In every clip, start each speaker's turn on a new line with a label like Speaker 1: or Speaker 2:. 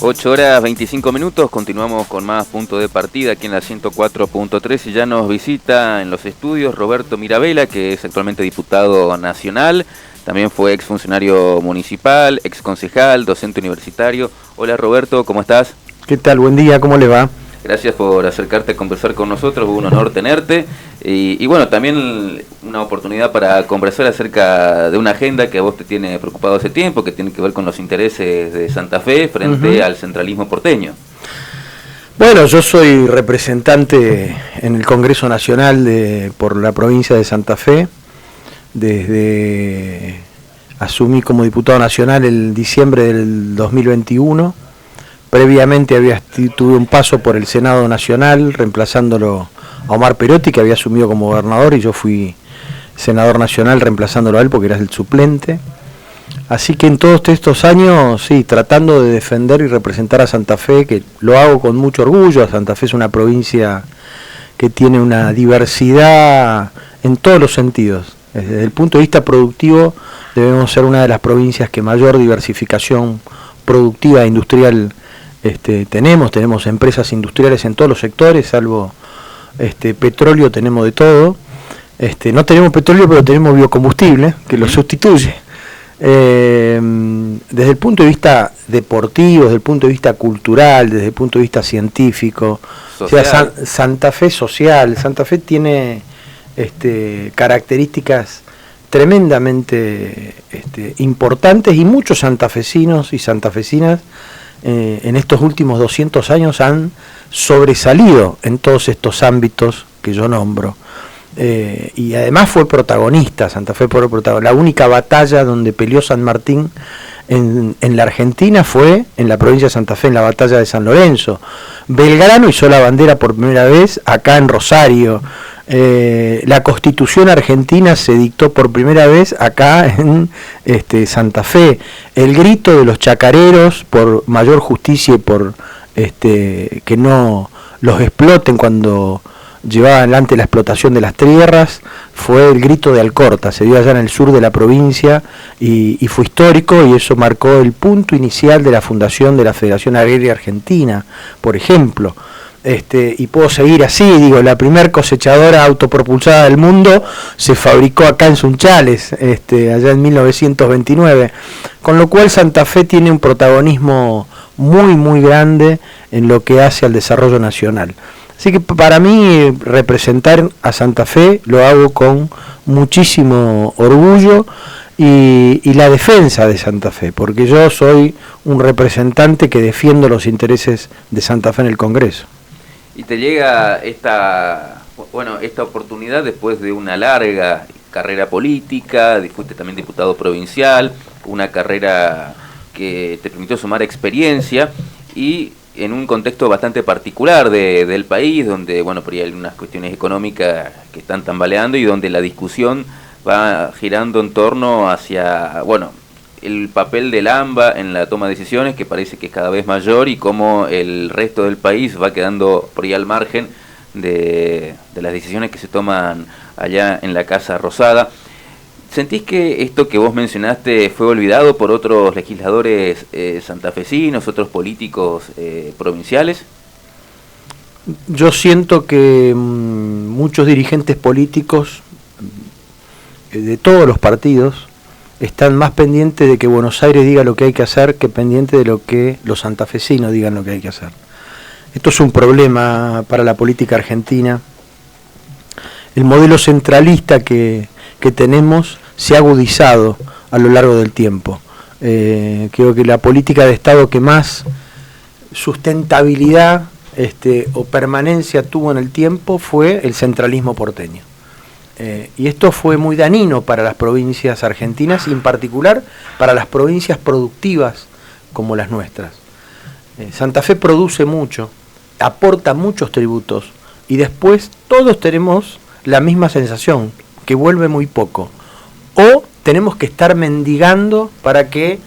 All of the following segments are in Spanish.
Speaker 1: 8:25, continuamos con más punto de partida aquí en la 104.3 y ya nos visita en los estudios Roberto Mirabella, que es actualmente diputado nacional, también fue exfuncionario municipal, exconcejal, docente universitario. Hola Roberto, ¿cómo estás?
Speaker 2: ¿Qué tal? Buen día, ¿cómo le va?
Speaker 1: Gracias por acercarte a conversar con nosotros, un honor tenerte y bueno, también una oportunidad para conversar acerca de una agenda que a vos te tiene preocupado hace tiempo, que tiene que ver con los intereses de Santa Fe frente al centralismo porteño.
Speaker 2: Bueno, yo soy representante en el Congreso Nacional por la provincia de Santa Fe, asumí como diputado nacional en diciembre del 2021. Previamente tuve un paso por el Senado Nacional, reemplazándolo a Omar Perotti, que había asumido como gobernador, y yo fui senador nacional reemplazándolo a él porque era el suplente. Así que en todos estos años, sí, tratando de defender y representar a Santa Fe, que lo hago con mucho orgullo. Santa Fe es una provincia que tiene una diversidad en todos los sentidos. Desde el punto de vista productivo, debemos ser una de las provincias que mayor diversificación productiva e industrial tenemos empresas industriales en todos los sectores, salvo petróleo, tenemos de todo. No tenemos petróleo, pero tenemos biocombustible que lo sustituye. Desde el punto de vista deportivo, desde el punto de vista cultural, desde el punto de vista científico, o sea, Santa Fe social, Santa Fe tiene características tremendamente importantes, y muchos santafesinos y santafesinas en estos últimos 200 años han sobresalido en todos estos ámbitos que yo nombro. Y además fue protagonista, Santa Fe fue protagonista. La única batalla donde peleó San Martín en la Argentina fue en la provincia de Santa Fe, en la batalla de San Lorenzo. Belgrano hizo la bandera por primera vez acá en Rosario. La Constitución argentina se dictó por primera vez acá en Santa Fe. El grito de los chacareros por mayor justicia y por que no los exploten cuando llevaban adelante la explotación de las tierras fue el grito de Alcorta. Se dio allá en el sur de la provincia y fue histórico, y eso marcó el punto inicial de la fundación de la Federación Agraria Argentina, por ejemplo. Y puedo seguir así, la primer cosechadora autopropulsada del mundo se fabricó acá en Sunchales, allá en 1929, con lo cual Santa Fe tiene un protagonismo muy muy grande en lo que hace al desarrollo nacional. Así que para mí representar a Santa Fe lo hago con muchísimo orgullo y la defensa de Santa Fe, porque yo soy un representante que defiendo los intereses de Santa Fe en el Congreso.
Speaker 1: Y te llega esta oportunidad después de una larga carrera política, fuiste también diputado provincial, una carrera que te permitió sumar experiencia y en un contexto bastante particular del país, donde por ahí hay unas cuestiones económicas que están tambaleando y donde la discusión va girando en torno hacia, el papel del AMBA en la toma de decisiones, que parece que es cada vez mayor, y cómo el resto del país va quedando por ahí al margen de las decisiones que se toman allá en la Casa Rosada. ¿Sentís que esto que vos mencionaste fue olvidado por otros legisladores santafesinos, otros políticos provinciales?
Speaker 2: Yo siento que muchos dirigentes políticos de todos los partidos están más pendientes de que Buenos Aires diga lo que hay que hacer que pendientes de lo que los santafesinos digan lo que hay que hacer. Esto es un problema para la política argentina. El modelo centralista que tenemos se ha agudizado a lo largo del tiempo. Creo que la política de Estado que más sustentabilidad o permanencia tuvo en el tiempo fue el centralismo porteño. Y esto fue muy dañino para las provincias argentinas, y en particular para las provincias productivas como las nuestras. Santa Fe produce mucho, aporta muchos tributos, y después todos tenemos la misma sensación, que vuelve muy poco. O tenemos que estar mendigando para que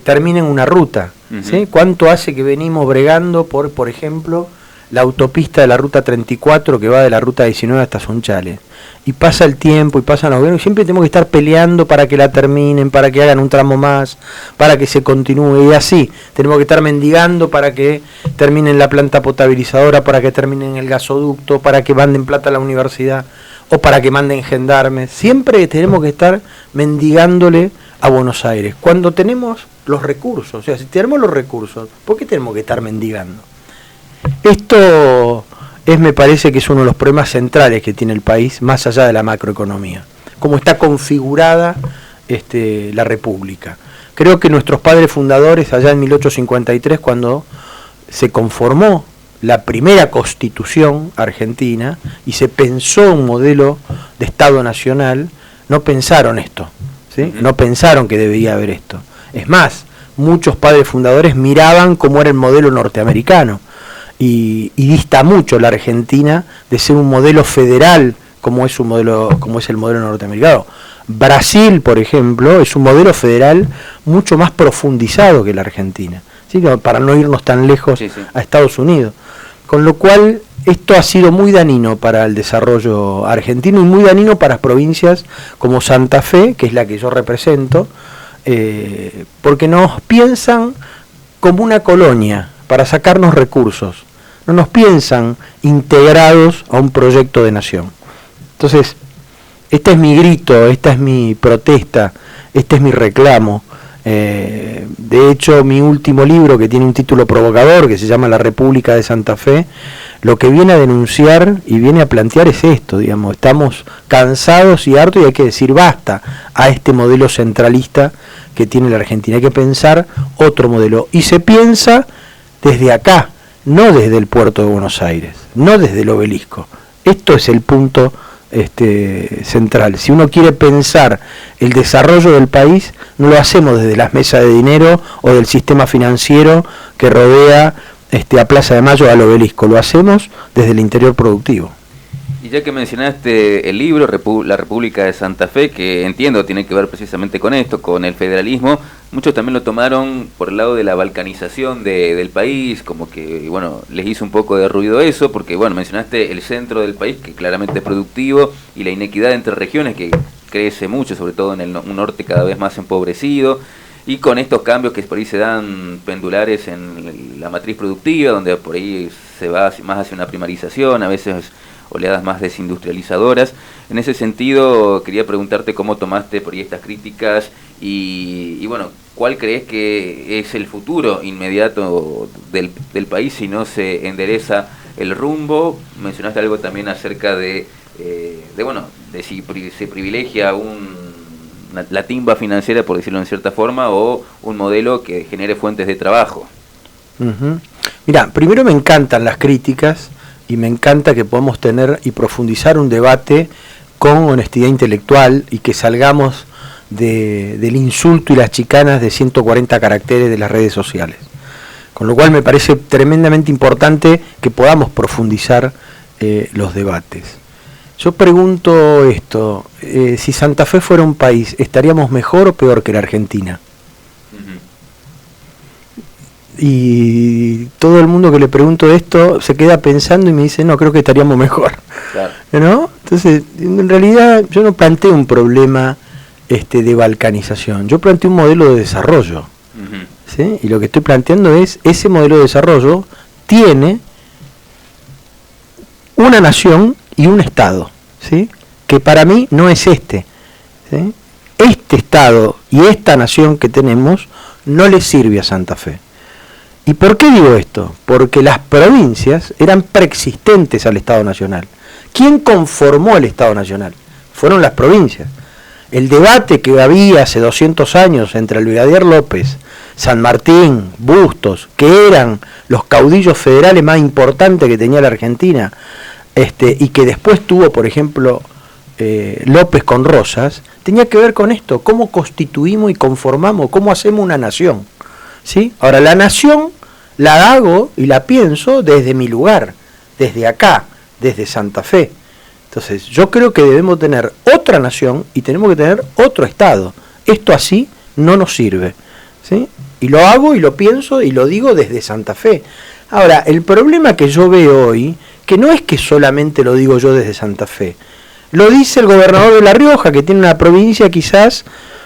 Speaker 2: terminen una ruta. ¿Sí? ¿Cuánto hace que venimos bregando por ejemplo, la autopista de la ruta 34 que va de la ruta 19 hasta Sunchales. Y pasa el tiempo y pasan los gobiernos y siempre tenemos que estar peleando para que la terminen, para que hagan un tramo más, para que se continúe. Y así, tenemos que estar mendigando para que terminen la planta potabilizadora, para que terminen el gasoducto, para que manden plata a la universidad o para que manden gendarmes. Siempre tenemos que estar mendigándole a Buenos Aires. Cuando tenemos los recursos, o sea, si tenemos los recursos, ¿por qué tenemos que estar mendigando? Esto me parece que es uno de los problemas centrales que tiene el país, más allá de la macroeconomía, cómo está configurada la República. Creo que nuestros padres fundadores, allá en 1853, cuando se conformó la primera Constitución argentina y se pensó un modelo de Estado nacional, no pensaron esto, ¿sí? No pensaron que debía haber esto. Es más, muchos padres fundadores miraban cómo era el modelo norteamericano. Y dista mucho la Argentina de ser un modelo federal como es el modelo norteamericano. Brasil, por ejemplo, es un modelo federal mucho más profundizado que la Argentina, ¿sí? Para no irnos tan lejos a Estados Unidos. Con lo cual, esto ha sido muy dañino para el desarrollo argentino y muy dañino para las provincias como Santa Fe, que es la que yo represento, porque nos piensan como una colonia para sacarnos recursos. No nos piensan integrados a un proyecto de nación. Entonces, este es mi grito, esta es mi protesta, este es mi reclamo. De hecho, mi último libro, que tiene un título provocador, que se llama La República de Santa Fe, lo que viene a denunciar y viene a plantear es esto, digamos, estamos cansados y hartos y hay que decir basta a este modelo centralista que tiene la Argentina. Hay que pensar otro modelo. Y se piensa desde acá, no desde el puerto de Buenos Aires, no desde el obelisco. Esto es el punto central. Si uno quiere pensar el desarrollo del país, no lo hacemos desde las mesas de dinero o del sistema financiero que rodea a Plaza de Mayo al obelisco, lo hacemos desde el interior productivo.
Speaker 1: Y ya que mencionaste el libro La República de Santa Fe, que entiendo tiene que ver precisamente con esto, con el federalismo, muchos también lo tomaron por el lado de la balcanización del país, como que, bueno, les hizo un poco de ruido eso, porque, bueno, mencionaste el centro del país, que claramente es productivo, y la inequidad entre regiones, que crece mucho, sobre todo en un norte cada vez más empobrecido, y con estos cambios que por ahí se dan pendulares en la matriz productiva, donde por ahí se va más hacia una primarización, a veces oleadas más desindustrializadoras. En ese sentido, quería preguntarte cómo tomaste por ahí estas críticas y bueno, ¿cuál crees que es el futuro inmediato del país si no se endereza el rumbo? Mencionaste algo también acerca de si se privilegia la timba financiera, por decirlo en cierta forma, o un modelo que genere fuentes de trabajo.
Speaker 2: Mirá, primero me encantan las críticas y me encanta que podamos tener y profundizar un debate con honestidad intelectual y que salgamos del insulto y las chicanas de 140 caracteres de las redes sociales. Con lo cual me parece tremendamente importante que podamos profundizar los debates. Yo pregunto esto, si Santa Fe fuera un país, ¿estaríamos mejor o peor que la Argentina? Y todo el mundo que le pregunto esto se queda pensando y me dice, no, creo que estaríamos mejor. Claro. ¿No? Entonces, en realidad yo no planteo un problema de balcanización, yo planteo un modelo de desarrollo. ¿Sí? Y lo que estoy planteando es, ese modelo de desarrollo tiene una nación y un Estado, ¿sí? Que para mí no es ¿sí? Este Estado y esta nación que tenemos no le sirve a Santa Fe. ¿Y por qué digo esto? Porque las provincias eran preexistentes al Estado Nacional. ¿Quién conformó el Estado Nacional? Fueron las provincias. El debate que había hace 200 años entre el brigadier López, San Martín, Bustos, que eran los caudillos federales más importantes que tenía la Argentina, y que después tuvo, por ejemplo, López con Rosas, tenía que ver con esto, cómo constituimos y conformamos, cómo hacemos una nación. ¿Sí? Ahora, la nación la hago y la pienso desde mi lugar, desde acá, desde Santa Fe. Entonces, yo creo que debemos tener otra nación y tenemos que tener otro Estado. Esto así no nos sirve, ¿sí? Y lo hago y lo pienso y lo digo desde Santa Fe. Ahora, el problema que yo veo hoy, que no es que solamente lo digo yo desde Santa Fe, lo dice el gobernador de La Rioja, que tiene una provincia quizás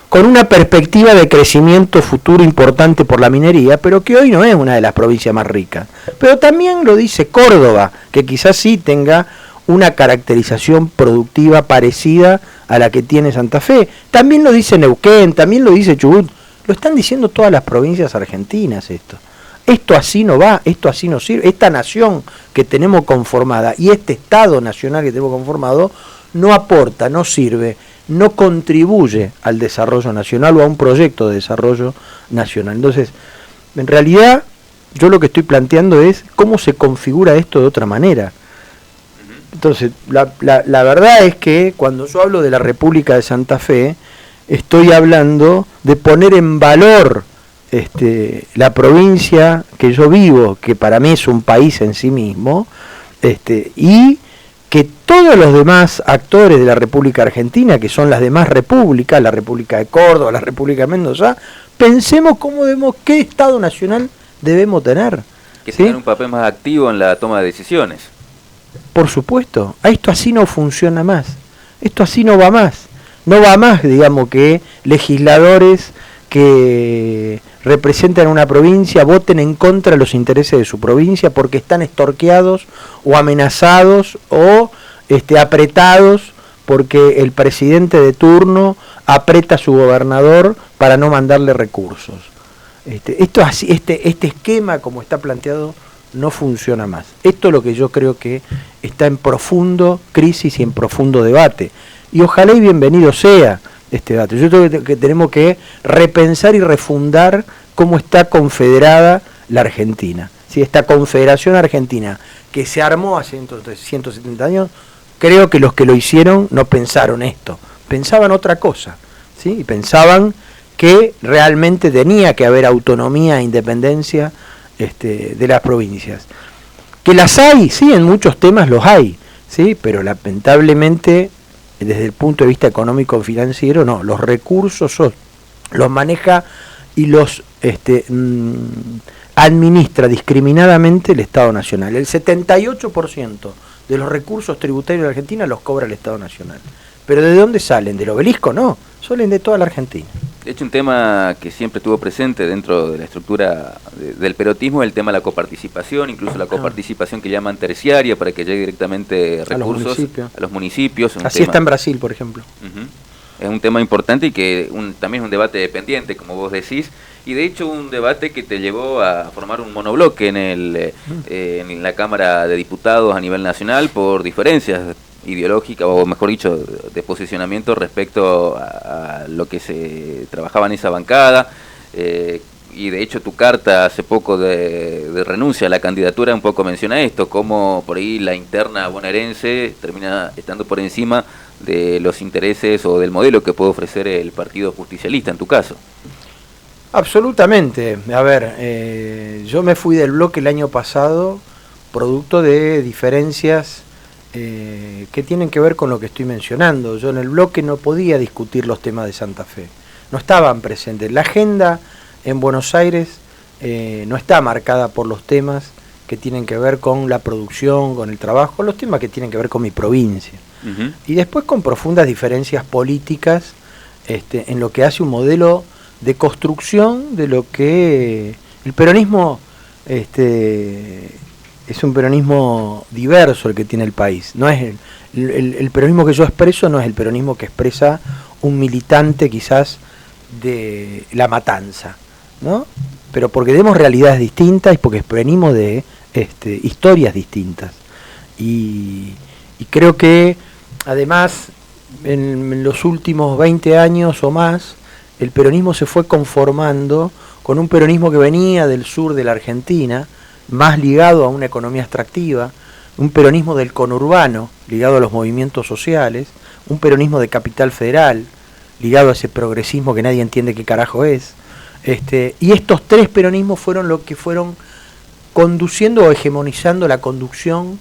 Speaker 2: con una perspectiva de crecimiento futuro importante por la minería, pero que hoy no es una de las provincias más ricas. Pero también lo dice Córdoba, que quizás sí tenga una caracterización productiva parecida a la que tiene Santa Fe. También lo dice Neuquén, también lo dice Chubut. Lo están diciendo todas las provincias argentinas esto. Esto así no va, esto así no sirve. Esta nación que tenemos conformada y este Estado nacional que tenemos conformado no aporta, no sirve, no contribuye al desarrollo nacional o a un proyecto de desarrollo nacional. Entonces, en realidad, yo lo que estoy planteando es cómo se configura esto de otra manera. Entonces, la verdad es que cuando yo hablo de la República de Santa Fe, estoy hablando de poner en valor la provincia que yo vivo, que para mí es un país en sí mismo, y que todos los demás actores de la República Argentina, que son las demás repúblicas, la República de Córdoba, la República de Mendoza, pensemos qué Estado nacional debemos tener.
Speaker 1: Que tengan un papel más activo en la toma de decisiones.
Speaker 2: Por supuesto, esto así no funciona más, esto así no va más. No va más, digamos, que legisladores que representan una provincia voten en contra de los intereses de su provincia porque están extorqueados o amenazados o apretados porque el presidente de turno aprieta a su gobernador para no mandarle recursos. Esto así, este esquema como está planteado no funciona más. Esto es lo que yo creo que está en profundo crisis y en profundo debate. Y ojalá y bienvenido sea este debate. Yo creo que tenemos que repensar y refundar cómo está confederada la Argentina. ¿Sí? Esta Confederación Argentina que se armó hace 170 años, creo que los que lo hicieron no pensaron esto, pensaban otra cosa, ¿sí? Y pensaban que realmente tenía que haber autonomía e independencia de las provincias. Que las hay, sí, en muchos temas los hay, ¿sí? Pero lamentablemente desde el punto de vista económico y financiero, no, los recursos los maneja y los administra discriminadamente el Estado Nacional. El 78% de los recursos tributarios de Argentina los cobra el Estado Nacional. Pero ¿de dónde salen? ¿Del obelisco? No, salen de toda la Argentina.
Speaker 1: De hecho, un tema que siempre estuvo presente dentro de la estructura del perotismo es el tema de la coparticipación, incluso la coparticipación que llaman terciaria para que llegue directamente recursos a los municipios.
Speaker 2: Así está en Brasil, por ejemplo.
Speaker 1: Es un tema importante y que también es un debate pendiente, como vos decís, y de hecho un debate que te llevó a formar un monobloque en la Cámara de Diputados a nivel nacional por diferencias ideológica, o mejor dicho, de posicionamiento respecto a lo que se trabajaba en esa bancada, y de hecho tu carta hace poco de renuncia a la candidatura un poco menciona esto, como por ahí la interna bonaerense termina estando por encima de los intereses o del modelo que puede ofrecer el Partido Justicialista en tu caso.
Speaker 2: Absolutamente. A ver, yo me fui del bloque el año pasado producto de diferencias que tienen que ver con lo que estoy mencionando. Yo en el bloque no podía discutir los temas de Santa Fe, no estaban presentes. La agenda en Buenos Aires no está marcada por los temas que tienen que ver con la producción, con el trabajo, los temas que tienen que ver con mi provincia. Y después con profundas diferencias políticas en lo que hace un modelo de construcción de lo que el peronismo es un peronismo diverso el que tiene el país. No es el peronismo que yo expreso no es el peronismo que expresa un militante quizás de La Matanza, ¿no? Pero porque tenemos realidades distintas y porque venimos de historias distintas. Y creo que además en los últimos 20 años o más el peronismo se fue conformando con un peronismo que venía del sur de la Argentina, más ligado a una economía extractiva, un peronismo del conurbano, ligado a los movimientos sociales, un peronismo de capital federal, ligado a ese progresismo que nadie entiende qué carajo es. Y estos tres peronismos fueron lo que fueron conduciendo o hegemonizando la conducción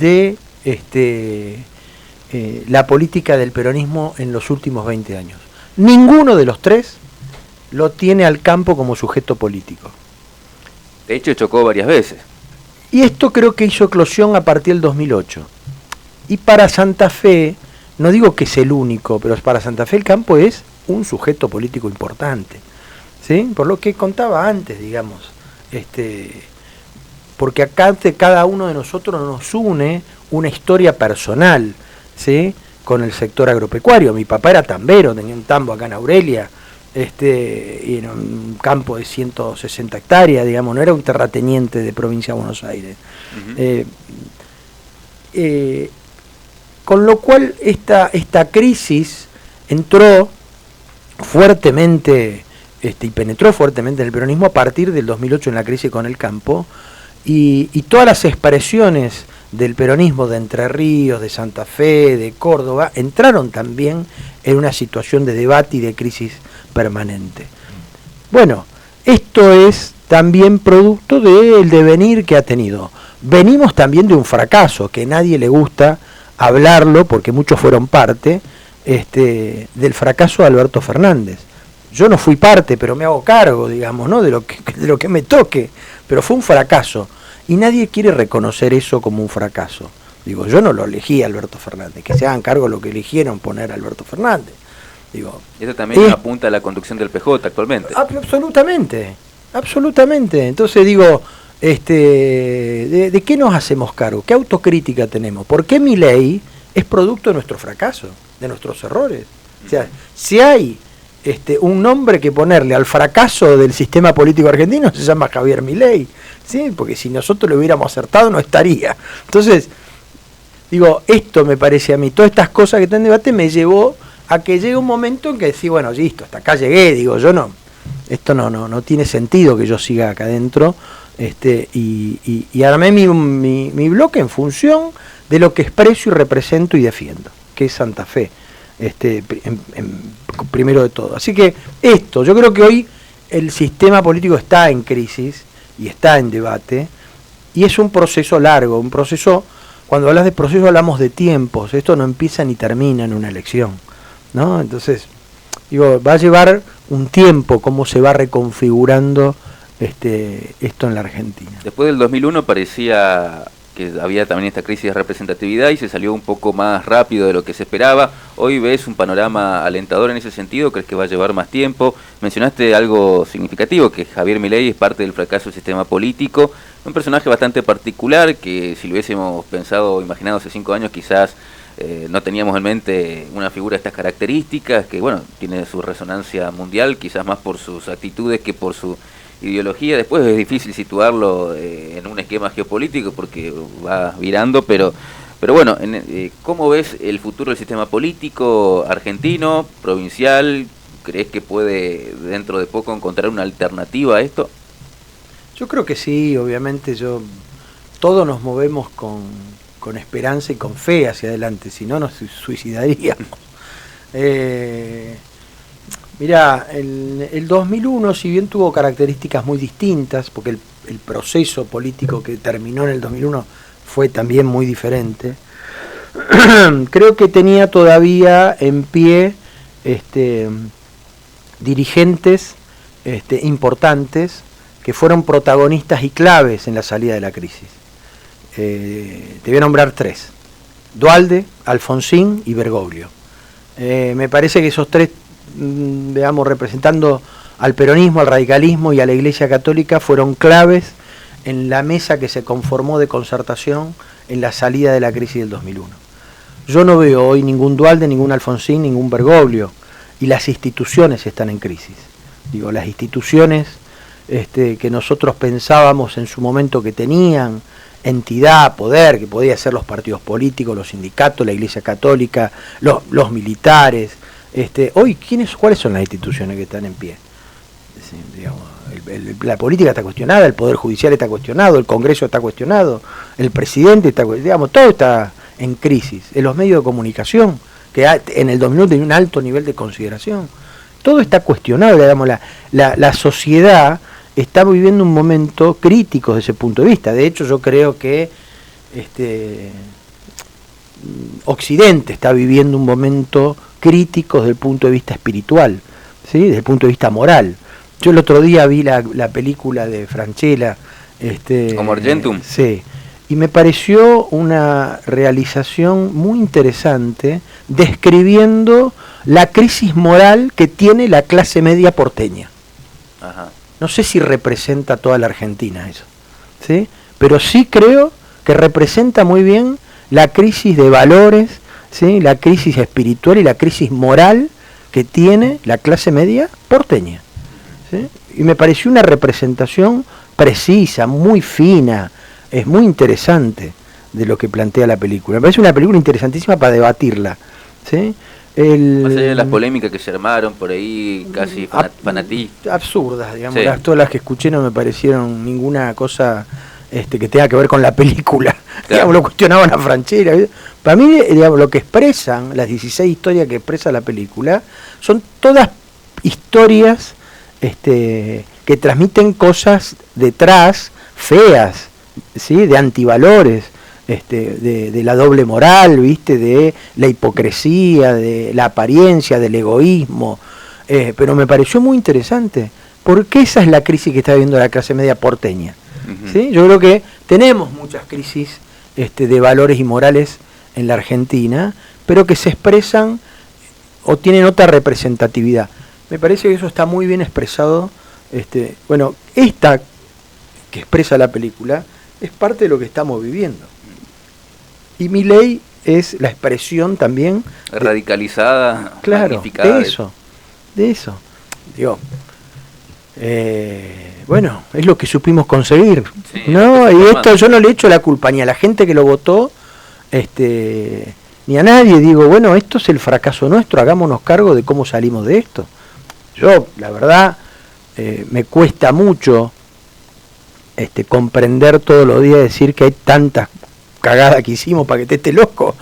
Speaker 2: de la política del peronismo en los últimos 20 años. Ninguno de los tres lo tiene al campo como sujeto político.
Speaker 1: De hecho, chocó varias veces.
Speaker 2: Y esto creo que hizo eclosión a partir del 2008. Y para Santa Fe, no digo que es el único, pero para Santa Fe el campo es un sujeto político importante, ¿sí? Por lo que contaba antes, digamos, porque acá cada uno de nosotros nos une una historia personal, ¿sí? Con el sector agropecuario. Mi papá era tambero, tenía un tambo acá en Aurelia, y en un campo de 160 hectáreas, digamos, no era un terrateniente de provincia de Buenos Aires. Con lo cual esta crisis entró fuertemente y penetró fuertemente en el peronismo a partir del 2008 en la crisis con el campo, y todas las expresiones del peronismo de Entre Ríos, de Santa Fe, de Córdoba, entraron también en una situación de debate y de crisis permanente. Bueno, esto es también producto del devenir que ha tenido. Venimos también de un fracaso, que a nadie le gusta hablarlo, porque muchos fueron parte, del fracaso de Alberto Fernández. Yo no fui parte, pero me hago cargo, digamos, ¿no? de lo que me toque, pero fue un fracaso, y nadie quiere reconocer eso como un fracaso. Digo, yo no lo elegí a Alberto Fernández, que se hagan cargo de lo que eligieron poner a Alberto Fernández. Digo,
Speaker 1: eso también apunta a la conducción del PJ actualmente. Absolutamente. Entonces digo, ¿de qué nos hacemos cargo? ¿Qué autocrítica tenemos? ¿Por qué Milei es producto de nuestro fracaso, de nuestros errores? O sea, si hay un nombre que ponerle al fracaso del sistema político argentino, se llama Javier Milei, ¿sí? Porque si nosotros lo hubiéramos acertado no estaría. Entonces, digo, esto me parece a mí, todas estas cosas que están en debate me llevó a que llegue un momento en que decís, bueno, listo, hasta acá llegué, digo, yo no, esto no tiene sentido que yo siga acá adentro, y armé mi bloque en función de lo que expreso y represento y defiendo, que es Santa Fe, primero de todo. Así que yo creo que hoy el sistema político está en crisis y está en debate, y es un proceso largo, un proceso, cuando hablas de proceso hablamos de tiempos, esto no empieza ni termina en una elección, ¿no? Entonces, digo, va a llevar un tiempo cómo se va reconfigurando esto en la Argentina. Después del 2001 parecía que había también esta crisis de representatividad y se salió un poco más rápido de lo que se esperaba. Hoy ves un panorama alentador en ese sentido, ¿crees que va a llevar más tiempo? Mencionaste algo significativo, que Javier Milei es parte del fracaso del sistema político, un personaje bastante particular que si lo hubiésemos pensado o imaginado hace 5 años quizás no teníamos en mente una figura de estas características, que bueno, tiene su resonancia mundial, quizás más por sus actitudes que por su ideología. Después es difícil situarlo en un esquema geopolítico porque va virando, pero bueno, ¿cómo ves el futuro del sistema político argentino, provincial? ¿Crees que puede dentro de poco encontrar una alternativa a esto?
Speaker 2: Yo creo que sí, obviamente todos nos movemos con esperanza y con fe hacia adelante, si no nos suicidaríamos. Mirá, el 2001, si bien tuvo características muy distintas, porque el proceso político que terminó en el 2001 fue también muy diferente, creo que tenía todavía en pie dirigentes importantes que fueron protagonistas y claves en la salida de la crisis. Te voy a nombrar 3: Duhalde, Alfonsín y Bergoglio. Me parece que esos 3, veamos, representando al peronismo, al radicalismo y a la Iglesia Católica, fueron claves en la mesa que se conformó de concertación en la salida de la crisis del 2001. Yo no veo hoy ningún Duhalde, ningún Alfonsín, ningún Bergoglio, y las instituciones están en crisis. Digo, las instituciones que nosotros pensábamos en su momento que tenían entidad, poder, que podía ser los partidos políticos, los sindicatos, la Iglesia Católica, los militares. Hoy, ¿cuáles son las instituciones que están en pie? Digamos, la política está cuestionada, el Poder Judicial está cuestionado, el Congreso está cuestionado, el presidente está cuestionado, digamos, todo está en crisis. En los medios de comunicación, que en el 2001 tenía un alto nivel de consideración, todo está cuestionado, digamos, la sociedad está viviendo un momento crítico desde ese punto de vista. De hecho, yo creo que Occidente está viviendo un momento crítico desde el punto de vista espiritual, ¿sí? Desde el punto de vista moral. Yo el otro día vi la película de Francella,
Speaker 1: Como Argentum.
Speaker 2: Sí, y me pareció una realización muy interesante describiendo la crisis moral que tiene la clase media porteña.
Speaker 1: Ajá.
Speaker 2: No sé si representa toda la Argentina eso, ¿sí? Pero sí creo que representa muy bien la crisis de valores, ¿sí? La crisis espiritual y la crisis moral que tiene la clase media porteña, ¿sí? Y me pareció una representación precisa, muy fina, es muy interesante de lo que plantea la película. Me parece una película interesantísima para debatirla, ¿sí?
Speaker 1: Más allá de las polémicas que se armaron por ahí, casi fanatistas.
Speaker 2: Absurdas, digamos.
Speaker 1: Sí.
Speaker 2: Todas las que escuché no me parecieron ninguna cosa que tenga que ver con la película.
Speaker 1: Claro.
Speaker 2: Digamos, lo cuestionaban a Francella. Para mí, digamos, lo que expresan, las 16 historias que expresa la película, son todas historias que transmiten cosas detrás, feas, ¿sí? De antivalores. De la doble moral, ¿viste? De la hipocresía, de la apariencia, del egoísmo, pero me pareció muy interesante, porque esa es la crisis que está viviendo la clase media porteña. Uh-huh. ¿Sí? Yo creo que tenemos muchas crisis de valores y morales en la Argentina, pero que se expresan o tienen otra representatividad. Me parece que eso está muy bien expresado. Bueno, esta que expresa la película es parte de lo que estamos viviendo. Y Milei es la expresión también
Speaker 1: radicalizada,
Speaker 2: claro,
Speaker 1: magnificada.
Speaker 2: De eso. Digo, bueno, es lo que supimos conseguir, sí, ¿no? Y esto yo no le echo la culpa ni a la gente que lo votó, ni a nadie. Digo, bueno, esto es el fracaso nuestro, hagámonos cargo de cómo salimos de esto. Yo, la verdad, me cuesta mucho comprender todos los días, decir que hay tantas cagada que hicimos para que te esté loco,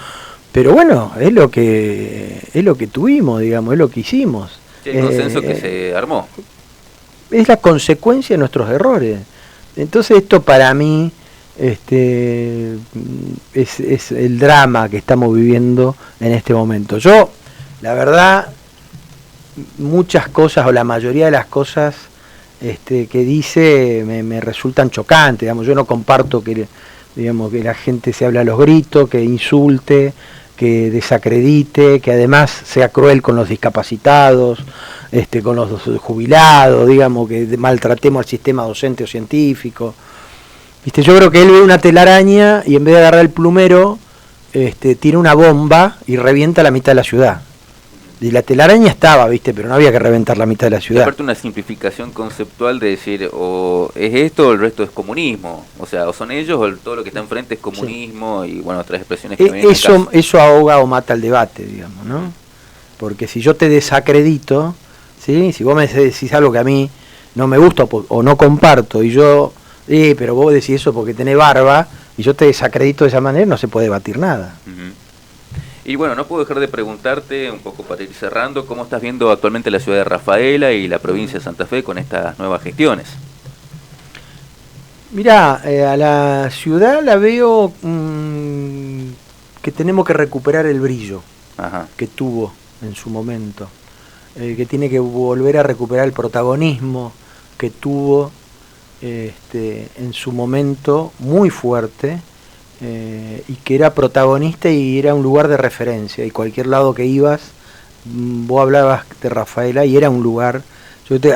Speaker 2: pero bueno, es lo que tuvimos, digamos, es lo que hicimos.
Speaker 1: Sí, el consenso que se armó
Speaker 2: es la consecuencia de nuestros errores. Entonces esto para mí es el drama que estamos viviendo en este momento. Yo, la verdad, muchas cosas o la mayoría de las cosas que dice me resultan chocantes, digamos. Yo no comparto que la gente se hable a los gritos, que insulte, que desacredite, que además sea cruel con los discapacitados, con los jubilados, digamos, que maltratemos al sistema docente o científico. Yo creo que él ve una telaraña y en vez de agarrar el plumero, tira una bomba y revienta la mitad de la ciudad. Y la telaraña estaba, pero no había que reventar la mitad de la ciudad.
Speaker 1: Aparte una simplificación conceptual de decir, o es esto o el resto es comunismo. O sea, o son ellos o todo lo que está enfrente es comunismo, sí. Y bueno, otras expresiones que
Speaker 2: eso ahoga o mata el debate, digamos, ¿no? Porque si yo te desacredito, ¿sí? Si vos me decís algo que a mí no me gusta o no comparto, y yo, pero vos decís eso porque tenés barba, y yo te desacredito de esa manera, no se puede debatir nada.
Speaker 1: Uh-huh. Y bueno, no puedo dejar de preguntarte, un poco para ir cerrando, ¿cómo estás viendo actualmente la ciudad de Rafaela y la provincia de Santa Fe con estas nuevas gestiones?
Speaker 2: Mirá, a la ciudad la veo que tenemos que recuperar el brillo. Ajá. Que tuvo en su momento, que tiene que volver a recuperar el protagonismo que tuvo en su momento muy fuerte. Y que era protagonista y era un lugar de referencia, y cualquier lado que ibas, vos hablabas de Rafaela y era un lugar.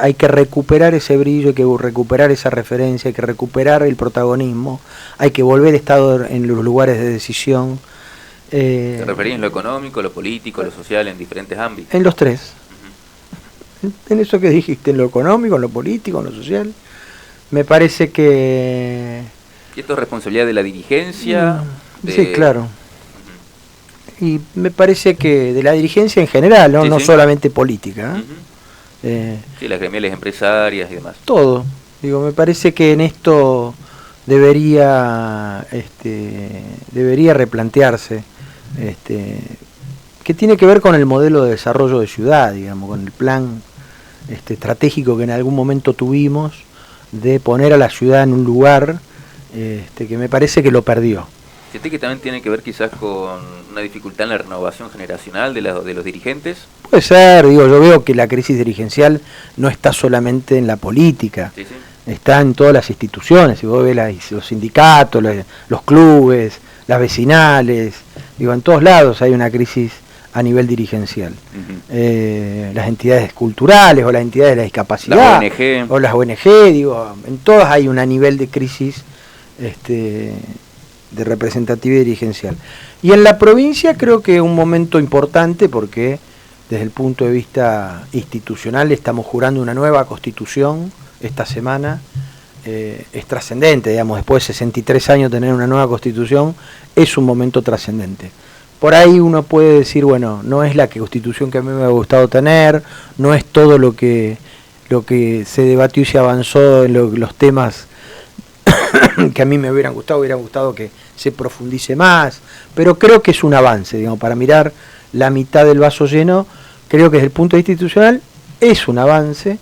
Speaker 2: Hay que recuperar ese brillo, hay que recuperar esa referencia, hay que recuperar el protagonismo, hay que volver a estar en los lugares de decisión.
Speaker 1: ¿Te referís en lo económico, lo político, lo social, en diferentes ámbitos?
Speaker 2: En los tres. Uh-huh. En eso que dijiste, en lo económico, en lo político, en lo social. Me parece que...
Speaker 1: ¿Y esto es responsabilidad de la dirigencia?
Speaker 2: Sí, claro. Uh-huh. Y me parece que de la dirigencia en general, no, sí, no sí. Solamente política.
Speaker 1: Uh-huh. Sí, las gremiales empresarias y demás.
Speaker 2: Todo. Me parece que en esto debería replantearse, que tiene que ver con el modelo de desarrollo de ciudad, digamos, con el plan estratégico que en algún momento tuvimos de poner a la ciudad en un lugar que me parece que lo perdió.
Speaker 1: ¿Siente que también tiene que ver quizás con una dificultad en la renovación generacional de los dirigentes?
Speaker 2: Puede ser, digo, yo veo que la crisis dirigencial no está solamente en la política,
Speaker 1: Sí, sí.
Speaker 2: está en todas las instituciones. Si vos ves los sindicatos, los clubes, las vecinales, digo, en todos lados hay una crisis a nivel dirigencial. Las entidades culturales o las entidades de la discapacidad,
Speaker 1: La ONG.
Speaker 2: o las ONG, digo, en todas hay un nivel de crisis de representatividad dirigencial. Y en la provincia creo que un momento importante, porque desde el punto de vista institucional estamos jurando una nueva constitución esta semana. Es trascendente, digamos, después de 63 años tener una nueva constitución es un momento trascendente. Por ahí uno puede decir, bueno, no es la constitución que a mí me ha gustado tener, no es todo lo que se debatió y se avanzó en los temas que a mí me hubiera gustado que se profundice más, pero creo que es un avance, digamos, para mirar la mitad del vaso lleno, creo que desde el punto de vista institucional es un avance.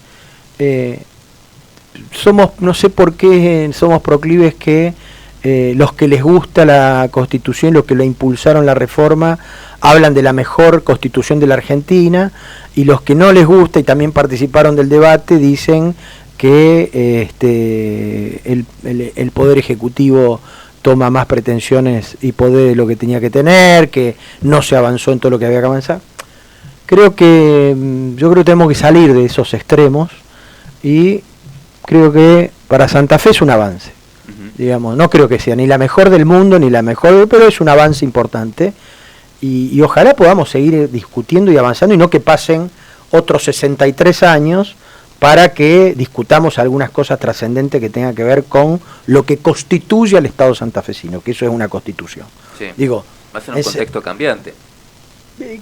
Speaker 2: No sé por qué somos proclives que los que les gusta la Constitución, los que la impulsaron la reforma, hablan de la mejor Constitución de la Argentina, y los que no les gusta y también participaron del debate dicen que el Poder Ejecutivo toma más pretensiones y poder de lo que tenía que tener, que no se avanzó en todo lo que había que avanzar. Yo creo que tenemos que salir de esos extremos, y creo que para Santa Fe es un avance. Digamos, no creo que sea ni la mejor del mundo ni la mejor, pero es un avance importante, y ojalá podamos seguir discutiendo y avanzando, y no que pasen otros 63 años para que discutamos algunas cosas trascendentes que tengan que ver con lo que constituye al Estado santafesino, que eso es una constitución.
Speaker 1: Sí.
Speaker 2: Digo,
Speaker 1: va a ser un contexto cambiante.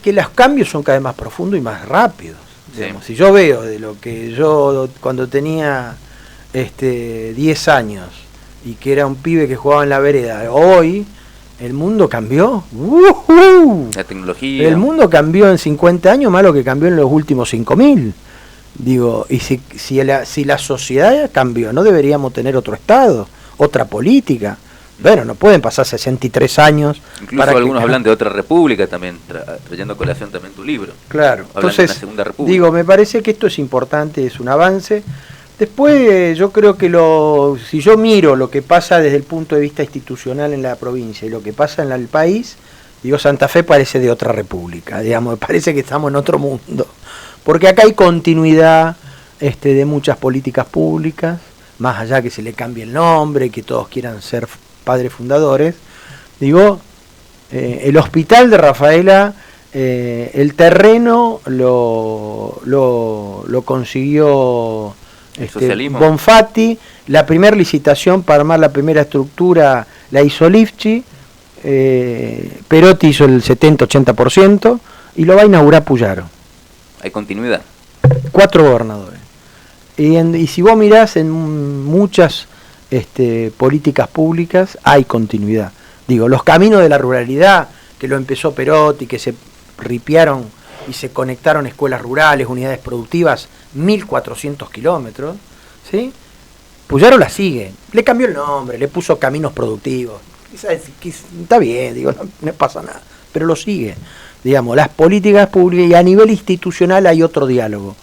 Speaker 2: Que los cambios son cada vez más profundos y más rápidos. Digamos, si yo veo de lo que yo cuando tenía 10 años y que era un pibe que jugaba en la vereda, hoy el mundo cambió.
Speaker 1: La tecnología.
Speaker 2: El mundo cambió en 50 años más lo que cambió en los últimos 5.000. Digo, y si la sociedad cambió, ¿no deberíamos tener otro Estado, otra política? Bueno, no pueden pasar 63 años.
Speaker 1: Incluso algunos hablan de otra república también, trayendo a colación también tu libro.
Speaker 2: Claro,
Speaker 1: hablan
Speaker 2: entonces,
Speaker 1: de una segunda república.
Speaker 2: Digo, me parece que esto es importante, es un avance. Después yo creo que si yo miro lo que pasa desde el punto de vista institucional en la provincia y lo que pasa en el país, digo, Santa Fe parece de otra república, digamos, parece que estamos en otro mundo. Porque acá hay continuidad de muchas políticas públicas, más allá que se le cambie el nombre, que todos quieran ser padres fundadores. Digo, el hospital de Rafaela, el terreno lo consiguió Bonfatti, la primera licitación para armar la primera estructura la hizo Lifchi, Perotti hizo el 70-80% y lo va a inaugurar Puyaro.
Speaker 1: Hay continuidad.
Speaker 2: 4 gobernadores. Y si vos mirás en muchas políticas públicas, hay continuidad. Digo, los caminos de la ruralidad, que lo empezó Perotti, que se ripiaron y se conectaron escuelas rurales, unidades productivas, 1.400 kilómetros, ¿sí? Puyaro la sigue, le cambió el nombre, le puso caminos productivos. Está bien, digo, no pasa nada, pero lo sigue. Digamos, las políticas públicas, y a nivel institucional hay otro diálogo.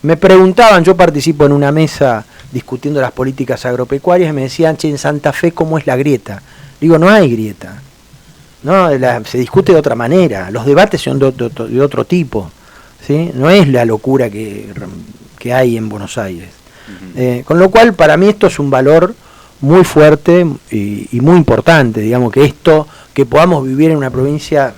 Speaker 2: Me preguntaban, yo participo en una mesa discutiendo las políticas agropecuarias, y me decían, che, en Santa Fe, ¿cómo es la grieta? Digo, no hay grieta, ¿no? Se discute de otra manera, los debates son de otro tipo, ¿sí? No es la locura que hay en Buenos Aires. Con lo cual, para mí esto es un valor muy fuerte y muy importante, digamos, que podamos vivir en una provincia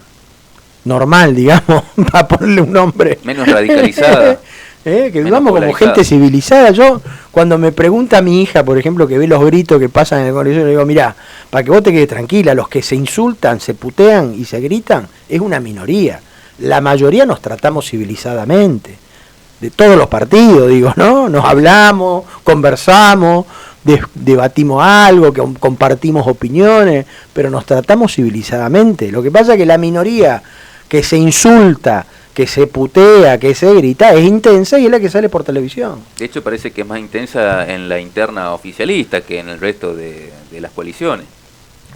Speaker 2: normal, digamos, para ponerle un nombre.
Speaker 1: Menos radicalizada.
Speaker 2: Que vivamos como gente civilizada. Yo, cuando me pregunta a mi hija, por ejemplo, que ve los gritos que pasan en el colegio, le digo, mirá, para que vos te quedes tranquila, los que se insultan, se putean y se gritan, es una minoría. La mayoría nos tratamos civilizadamente. De todos los partidos, digo, ¿no? Nos hablamos, conversamos, debatimos algo, que compartimos opiniones, pero nos tratamos civilizadamente. Lo que pasa es que la minoría que se insulta, que se putea, que se grita, es intensa y es la que sale por televisión.
Speaker 1: De hecho, parece que es más intensa en la interna oficialista que en el resto de las coaliciones.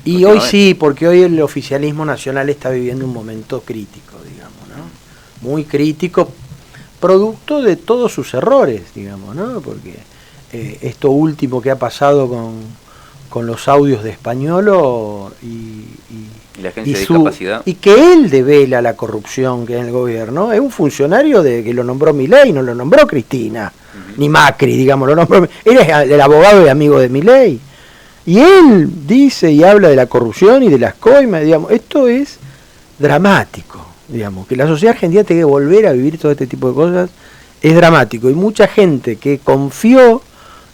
Speaker 2: Y hoy sí, porque hoy el oficialismo nacional está viviendo un momento crítico, digamos, ¿no? Muy crítico, producto de todos sus errores, digamos, ¿no? Porque esto último que ha pasado con los audios de Españolo
Speaker 1: y la agencia de discapacidad,
Speaker 2: y que él devela la corrupción que hay en el gobierno, es un funcionario que lo nombró Milei, no lo nombró Cristina, ni Macri, digamos, lo nombró, él es el abogado y amigo de Milei. Y él dice y habla de la corrupción y de las coimas, digamos, esto es dramático, digamos, que la sociedad argentina tenga que volver a vivir todo este tipo de cosas, es dramático. Y mucha gente que confió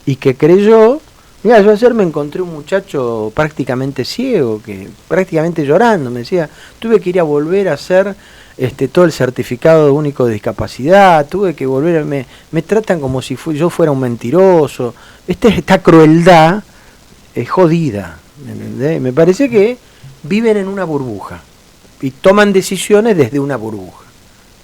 Speaker 2: y que creyó, mira, yo ayer me encontré un muchacho prácticamente ciego, que prácticamente llorando, me decía, tuve que ir a volver a hacer todo el certificado único de discapacidad, tuve que volver, me tratan como si yo fuera un mentiroso, esta crueldad es jodida, ¿entendés? Me parece que viven en una burbuja y toman decisiones desde una burbuja.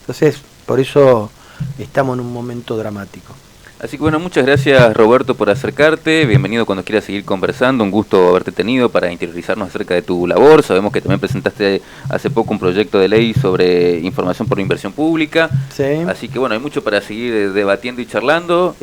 Speaker 2: Entonces, por eso estamos en un momento dramático.
Speaker 1: Así que bueno, muchas gracias Roberto por acercarte, bienvenido cuando quieras seguir conversando, un gusto haberte tenido para interiorizarnos acerca de tu labor. Sabemos que también presentaste hace poco un proyecto de ley sobre información por inversión pública,
Speaker 2: sí.
Speaker 1: Así que bueno, hay mucho para seguir debatiendo y charlando.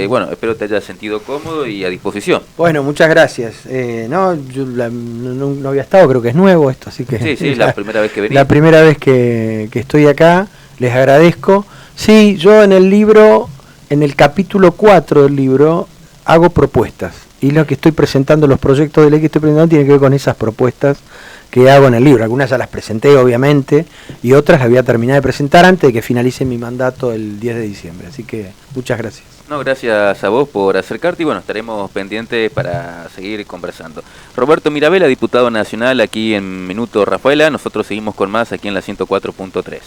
Speaker 1: Bueno, espero te hayas sentido cómodo y a disposición.
Speaker 2: Bueno, muchas gracias. Yo no había estado, creo que es nuevo esto, así que...
Speaker 1: Sí, la primera vez que venís.
Speaker 2: La primera vez que estoy acá, les agradezco. Sí, yo en el libro... En el capítulo 4 del libro hago propuestas y lo que estoy presentando, los proyectos de ley que estoy presentando tienen que ver con esas propuestas que hago en el libro. Algunas ya las presenté obviamente y otras las voy a terminar de presentar antes de que finalice mi mandato el 10 de diciembre. Así que muchas gracias.
Speaker 1: No, gracias a vos por acercarte y bueno, estaremos pendientes para seguir conversando. Roberto Mirabella, diputado nacional aquí en Minuto Rafaela, nosotros seguimos con más aquí en la 104.3.